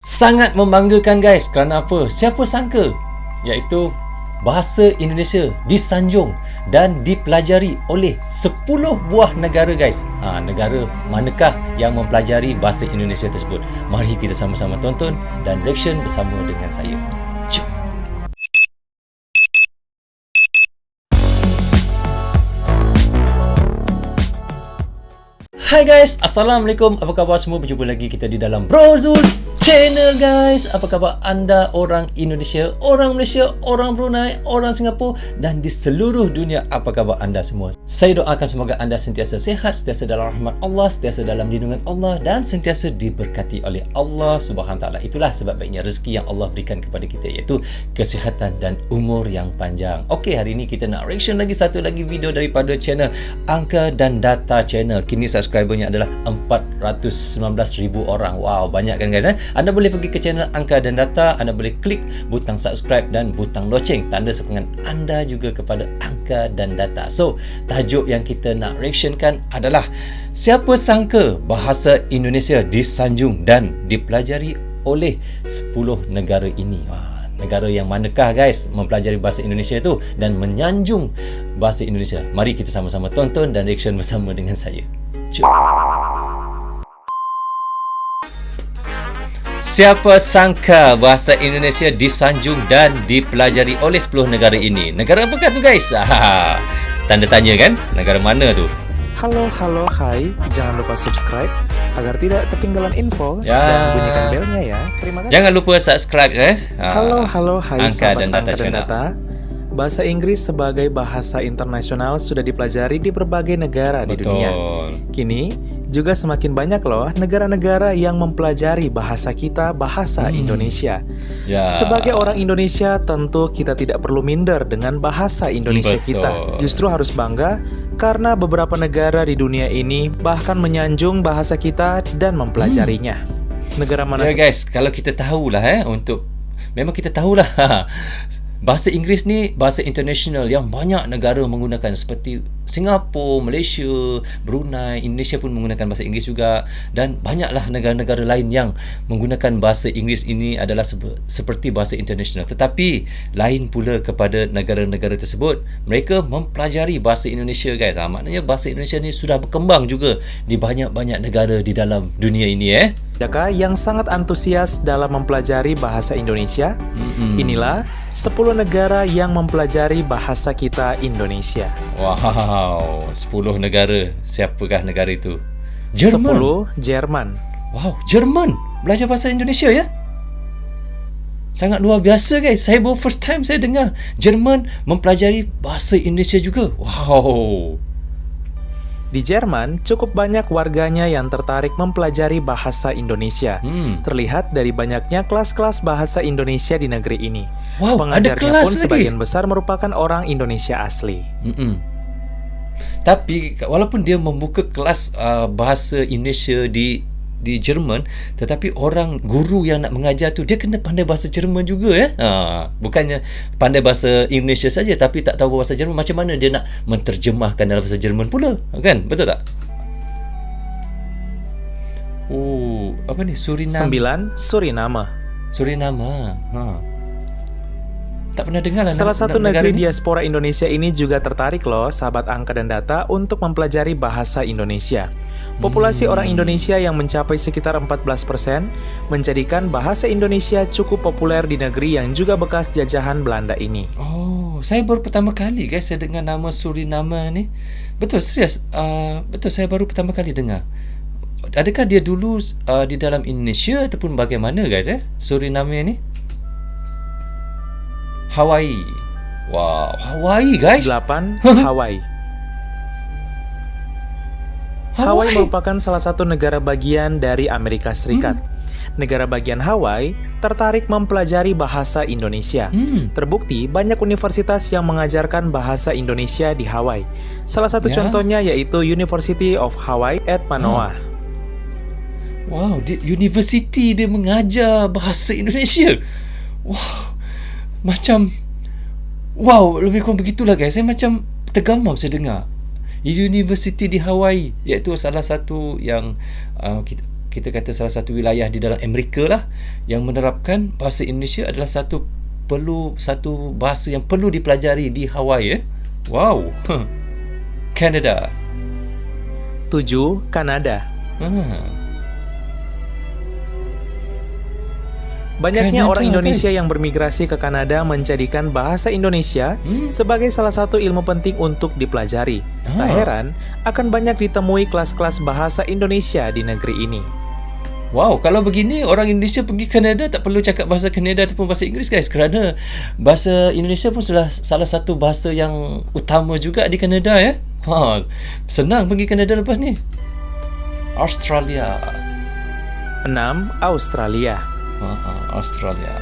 Sangat membanggakan guys. Kerana apa? Siapa sangka? Iaitu bahasa Indonesia disanjung dan dipelajari oleh 10 buah negara guys. Negara manakah yang mempelajari bahasa Indonesia tersebut? Mari kita sama-sama tonton dan reaction bersama dengan saya. Jom. Hai guys, Assalamualaikum. Apa khabar semua? Berjumpa lagi kita di dalam Brozul Channel guys. Apa khabar anda orang Indonesia, orang Malaysia, orang Brunei, orang Singapura dan di seluruh dunia? Apa khabar anda semua? Saya doakan semoga anda sentiasa sihat, sentiasa dalam rahmat Allah, sentiasa dalam lindungan Allah dan sentiasa diberkati oleh Allah Subhanahu Taala. Itulah sebab baiknya rezeki yang Allah berikan kepada kita, iaitu kesihatan dan umur yang panjang. Okey, hari ini kita nak reaction lagi satu lagi video daripada channel Angka dan Data Channel. Kini subscribernya adalah 419,000 orang. Wow, banyak kan guys? Anda boleh pergi ke channel Angka dan Data, anda boleh klik butang subscribe dan butang loceng, tanda sokongan anda juga kepada Angka dan Data. So, tajuk yang kita nak reactionkan adalah siapa sangka bahasa Indonesia disanjung dan dipelajari oleh 10 negara ini. Negara yang manakah guys mempelajari bahasa Indonesia itu dan menyanjung bahasa Indonesia? Mari kita sama-sama tonton dan reaction bersama dengan saya. Jom. Siapa sangka bahasa Indonesia disanjung dan dipelajari oleh 10 negara ini? Negara apakah tu guys? Tanda tanya kan? Negara mana tu? Halo, hai. Jangan lupa subscribe agar tidak ketinggalan info dan bunyikan belnya ya. Terima kasih. Jangan lupa subscribe Halo, hai Angka sahabat dan Data Angka dan Channel. Data. Bahasa Inggris sebagai bahasa internasional sudah dipelajari di berbagai negara di dunia. Kini juga semakin banyak loh negara-negara yang mempelajari bahasa kita, bahasa Indonesia. Sebagai orang Indonesia tentu kita tidak perlu minder dengan bahasa Indonesia kita. Justru harus bangga karena beberapa negara di dunia ini bahkan menyanjung bahasa kita dan mempelajarinya. Negara mana guys, kalau kita tahulah memang kita tahulah bahasa Inggeris ni bahasa international yang banyak negara menggunakan, seperti Singapura, Malaysia, Brunei, Indonesia pun menggunakan bahasa Inggeris juga, dan banyaklah negara-negara lain yang menggunakan bahasa Inggeris ini adalah seperti bahasa international. Tetapi lain pula kepada negara-negara tersebut, mereka mempelajari bahasa Indonesia guys. Maknanya bahasa Indonesia ni sudah berkembang juga di banyak-banyak negara di dalam dunia ini yang sangat antusias dalam mempelajari bahasa Indonesia. Inilah 10 negara yang mempelajari bahasa kita Indonesia. Wow, 10 negara. Siapakah negara itu? Jerman. 10 Jerman. Wow, Jerman belajar bahasa Indonesia ya? Sangat luar biasa guys. Saya baru first time saya dengar Jerman mempelajari bahasa Indonesia juga. Wow. Di Jerman, cukup banyak warganya yang tertarik mempelajari bahasa Indonesia. Terlihat dari banyaknya kelas-kelas bahasa Indonesia di negeri ini. Wow, pengajarnya ada kelas pun lagi. Sebagian besar merupakan orang Indonesia asli. Tapi walaupun dia membuka kelas bahasa Indonesia di Jerman, tetapi orang guru yang nak mengajar tu dia kena pandai bahasa Jerman juga bukannya pandai bahasa Indonesia saja tapi tak tahu bahasa Jerman. Macam mana dia nak menterjemahkan dalam bahasa Jerman pula, kan? Betul tak? Apa ni? Suriname. 9 Suriname. Tak pernah dengar lah. Salah satu negeri diaspora Indonesia ini juga tertarik loh sahabat Angka dan Data untuk mempelajari bahasa Indonesia. Populasi orang Indonesia yang mencapai sekitar 14% menjadikan bahasa Indonesia cukup populer di negeri yang juga bekas jajahan Belanda ini. Saya baru pertama kali guys saya dengar nama Suriname ni. Betul, serius. Betul, saya baru pertama kali dengar. Adakah dia dulu di dalam Indonesia ataupun bagaimana guys Suriname ni? Hawaii. Wow, Hawaii guys. 8 Hawaii. Hawaii merupakan salah satu negara bagian dari Amerika Serikat. Negara bagian Hawaii tertarik mempelajari bahasa Indonesia. Terbukti banyak universitas yang mengajarkan bahasa Indonesia di Hawaii. Salah satu contohnya yaitu University of Hawaii at Manoa. Wow, di university dia mengajar bahasa Indonesia. Wow, lebih kurang begitulah guys. Saya macam tergamam saya dengar University di Hawaii, iaitu salah satu yang kita kata salah satu wilayah di dalam Amerika lah yang menerapkan bahasa Indonesia adalah satu bahasa yang perlu dipelajari di Hawaii. Wow. Canada. 7. Kanada. Banyaknya Kanada, orang Indonesia guys, yang bermigrasi ke Kanada menjadikan bahasa Indonesia sebagai salah satu ilmu penting untuk dipelajari. Tak heran, akan banyak ditemui kelas-kelas bahasa Indonesia di negeri ini. Wow, kalau begini orang Indonesia pergi Kanada tak perlu cakap bahasa Kanada ataupun bahasa Inggeris, guys, kerana bahasa Indonesia pun sudah salah satu bahasa yang utama juga di Kanada, ya. Senang pergi Kanada lepas ni. Australia. 6. Australia. Australia.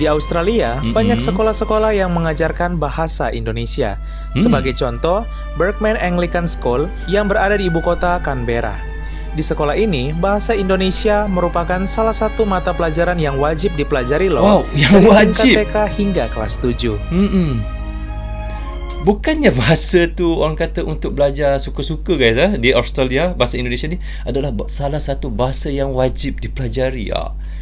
Di Australia, banyak sekolah-sekolah yang mengajarkan bahasa Indonesia. Sebagai contoh, Berkman Anglican School yang berada di ibu kota Canberra. Di sekolah ini, bahasa Indonesia merupakan salah satu mata pelajaran yang wajib dipelajari loh. Wow, yang dari wajib. tingkat TK hingga kelas 7. Bukannya bahasa tu orang kata untuk belajar suka-suka, guys, di Australia, bahasa Indonesia ni adalah salah satu bahasa yang wajib dipelajari.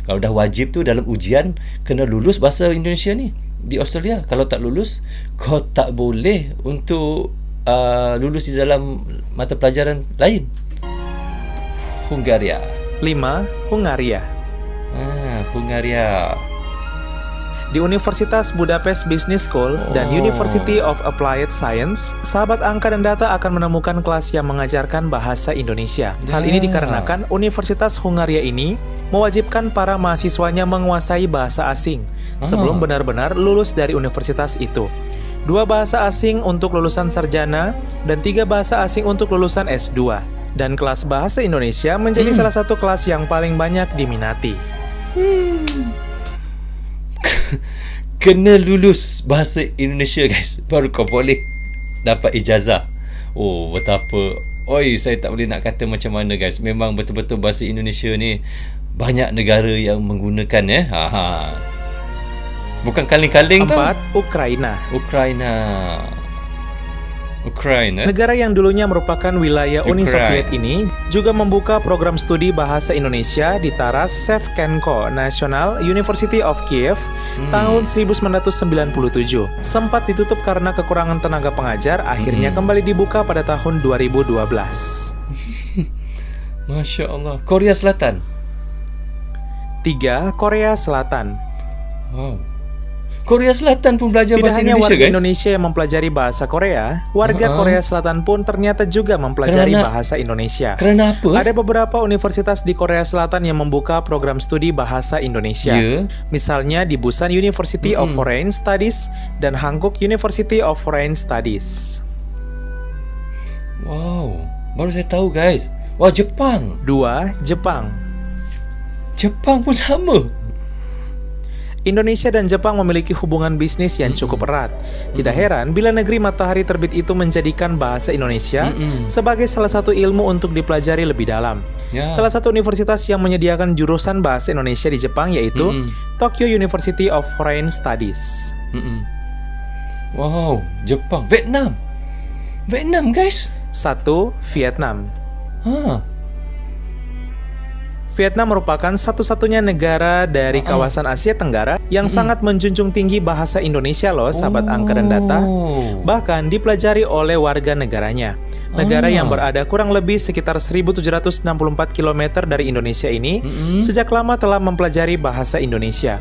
Kalau dah wajib tu dalam ujian kena lulus bahasa Indonesia ni di Australia. Kalau tak lulus, kau tak boleh untuk lulus di dalam mata pelajaran lain. Hungaria. 5. Hungaria. Hungaria. Di Universitas Budapest Business School dan University of Applied Science, sahabat angka dan data akan menemukan kelas yang mengajarkan bahasa Indonesia. Hal ini dikarenakan Universitas Hungaria ini mewajibkan para mahasiswanya menguasai bahasa asing sebelum benar-benar lulus dari universitas itu. 2 bahasa asing untuk lulusan sarjana dan 3 bahasa asing untuk lulusan S2. Dan kelas bahasa Indonesia menjadi salah satu kelas yang paling banyak diminati. Kena lulus bahasa Indonesia, guys, baru kau boleh dapat ijazah. Betapa. Saya tak boleh nak kata macam mana, guys. Memang betul-betul bahasa Indonesia ni banyak negara yang menggunakan, Bukan kaling-kaling tau. 4. Ukraina. Negara yang dulunya merupakan wilayah Uni Soviet ini juga membuka program studi bahasa Indonesia di Taras Shevchenko National University of Kiev tahun 1997. Sempat ditutup karena kekurangan tenaga pengajar, akhirnya kembali dibuka pada tahun 2012. Masya Allah. Korea Selatan. 3. Korea Selatan. Wow. Korea Selatan pun belajar Tidak bahasa hanya Indonesia, warga guys. Indonesia yang mempelajari bahasa Korea, warga Korea Selatan pun ternyata juga mempelajari bahasa Indonesia. Kerana apa? Ada beberapa universitas di Korea Selatan yang membuka program studi bahasa Indonesia. Misalnya di Busan University of Foreign Studies dan Hankook University of Foreign Studies. Wow, baru saya tahu, guys. Wah, Jepang. 2. Jepang. Jepang pun sama. Indonesia dan Jepang memiliki hubungan bisnis yang cukup erat. Tidak heran bila negeri matahari terbit itu menjadikan bahasa Indonesia sebagai salah satu ilmu untuk dipelajari lebih dalam. Salah satu universitas yang menyediakan jurusan bahasa Indonesia di Jepang yaitu Tokyo University of Foreign Studies. Wow, Jepang. Vietnam, guys. 1. Vietnam. Vietnam merupakan satu-satunya negara dari kawasan Asia Tenggara yang sangat menjunjung tinggi bahasa Indonesia loh, sahabat angka dan data. Bahkan dipelajari oleh warga negaranya. Negara yang berada kurang lebih sekitar 1764 km dari Indonesia ini sejak lama telah mempelajari bahasa Indonesia.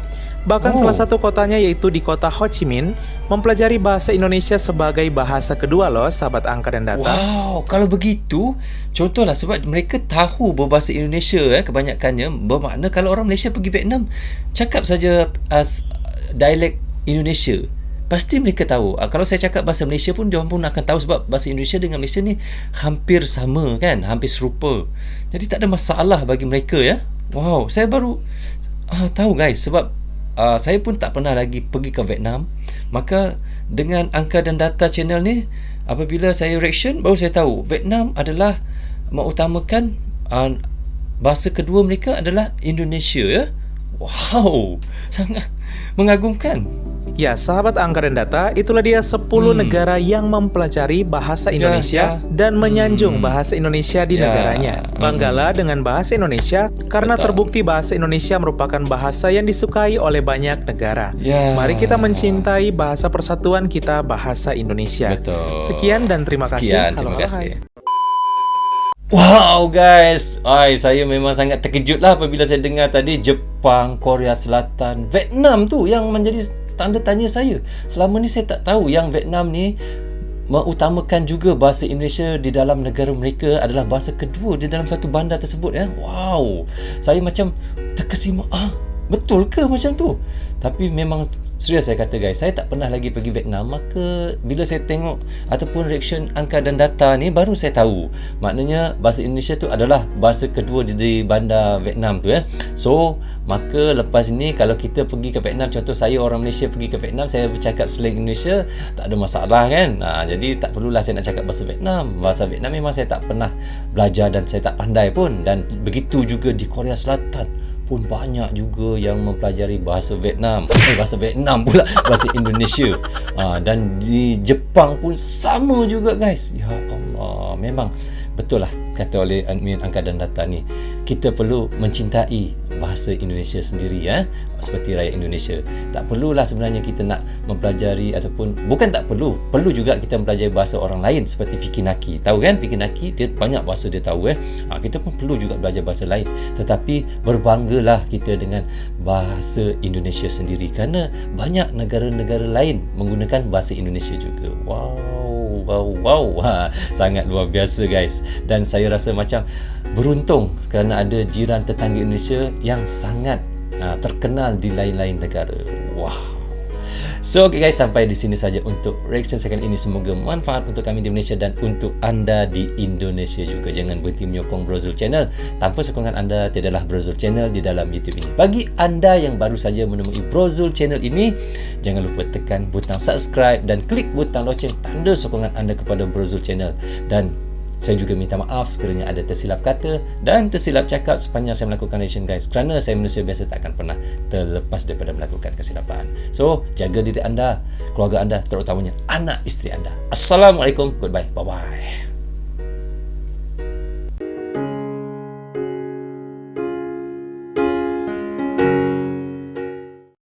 Bahkan salah satu kotanya yaitu di kota Ho Chi Minh mempelajari bahasa Indonesia sebagai bahasa kedua loh, sahabat angka dan data. Wow, kalau begitu, contohlah sebab mereka tahu berbahasa Indonesia kebanyakannya, bermakna kalau orang Malaysia pergi Vietnam, cakap saja dialek Indonesia, pasti mereka tahu. Kalau saya cakap bahasa Malaysia pun, diorang pun akan tahu sebab bahasa Indonesia dengan Malaysia ni hampir sama kan, hampir serupa. Jadi tak ada masalah bagi mereka ya. Wow, saya baru tahu guys, sebab saya pun tak pernah lagi pergi ke Vietnam. Maka dengan angka dan data channel ni, apabila saya reaction, baru saya tahu Vietnam adalah mengutamakan bahasa kedua mereka adalah Indonesia ya. Wow, sangat Mengagumkan. Ya, sahabat angka dan data, itulah dia 10 negara yang mempelajari bahasa Indonesia dan menyanjung bahasa Indonesia di negaranya. Banggalah dengan bahasa Indonesia karena terbukti bahasa Indonesia merupakan bahasa yang disukai oleh banyak negara. Mari kita mencintai bahasa persatuan kita, bahasa Indonesia. Sekian dan terima kasih. Terima kasih. Wow guys, saya memang sangat terkejut lah apabila saya dengar tadi Jepang, Korea Selatan, Vietnam tu yang menjadi tanda tanya saya. Selama ni saya tak tahu yang Vietnam ni mengutamakan juga bahasa Indonesia di dalam negara mereka adalah bahasa kedua di dalam satu bandar tersebut ya. Wow. Saya macam terkesima, betul ke macam tu? Tapi memang serius saya kata guys, saya tak pernah lagi pergi Vietnam. Maka bila saya tengok ataupun reaction angka dan data ni, baru saya tahu maknanya bahasa Indonesia tu adalah bahasa kedua di bandar Vietnam tu ya. So maka lepas ni kalau kita pergi ke Vietnam, contoh saya orang Malaysia pergi ke Vietnam, saya bercakap slang Indonesia, tak ada masalah kan. Jadi tak perlulah saya nak cakap bahasa Vietnam. Bahasa Vietnam memang saya tak pernah belajar dan saya tak pandai pun. Dan begitu juga di Korea Selatan pun banyak juga yang mempelajari bahasa Vietnam. Bahasa Vietnam pula, bahasa Indonesia. Dan di Jepang pun sama juga guys. Ya Allah, memang betul lah kata oleh admin angka dan data ni, kita perlu mencintai bahasa Indonesia sendiri ya, seperti rakyat Indonesia. Tak perlulah sebenarnya kita nak mempelajari, ataupun bukan tak perlu juga kita mempelajari bahasa orang lain seperti Fiki Naki. Tahu kan Fiki Naki, dia banyak bahasa dia tahu kita pun perlu juga belajar bahasa lain. Tetapi berbanggalah kita dengan bahasa Indonesia sendiri, kerana banyak negara-negara lain menggunakan bahasa Indonesia juga. Wow. Sangat luar biasa guys. Dan saya rasa macam beruntung kerana ada jiran tetangga Indonesia yang sangat terkenal di lain-lain negara. Wow. So okay guys, sampai di sini saja untuk reaction saya kali ini. Semoga manfaat untuk kami di Malaysia dan untuk anda di Indonesia juga. Jangan berhenti menyokong Brozul Channel. Tanpa sokongan anda, tiadalah Brozul Channel di dalam YouTube ini. Bagi anda yang baru saja menemui Brozul Channel ini, jangan lupa tekan butang subscribe dan klik butang loceng, tanda sokongan anda kepada Brozul Channel. Dan saya juga minta maaf sekiranya ada tersilap kata dan tersilap cakap sepanjang saya melakukan reaction guys, kerana saya manusia biasa, tak akan pernah terlepas daripada melakukan kesilapan. So jaga diri anda, keluarga anda, terutamanya anak isteri anda. Assalamualaikum, goodbye, bye bye.